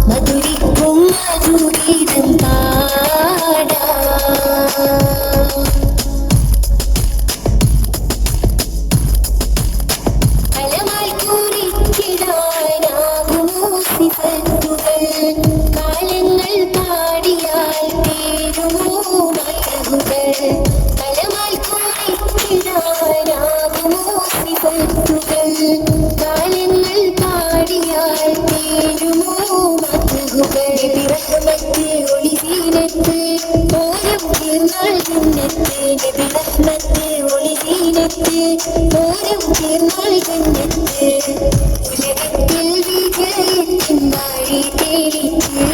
മധുരിക്കും മധുരീതം പാടാ ഫലമായി കുറിച്ചിടാനാകുമോ സിഫത്തുകൾ കാലങ്ങൾ പാടിയാൽ തീരുമോ മതകുകൾ ഫലമായി കുറിച്ചിടാനാകുമോ സിഫത്തുകൾ കാലങ്ങൾ പാടിയാൽ തീരുമോ മതകുകൾ റഹ്മത്ത് ഒളിവീനത്ത് ഓരം തീർന്നാൽ ജന്നത്ത് നബി റഹ്മത്ത് ഒളിവീനത്ത് ഓരം തീർന്നാൽ ജന്നത്ത് ഉലകത്തിൽ വിജയത്തിൻ വഴി തേടിച്ച്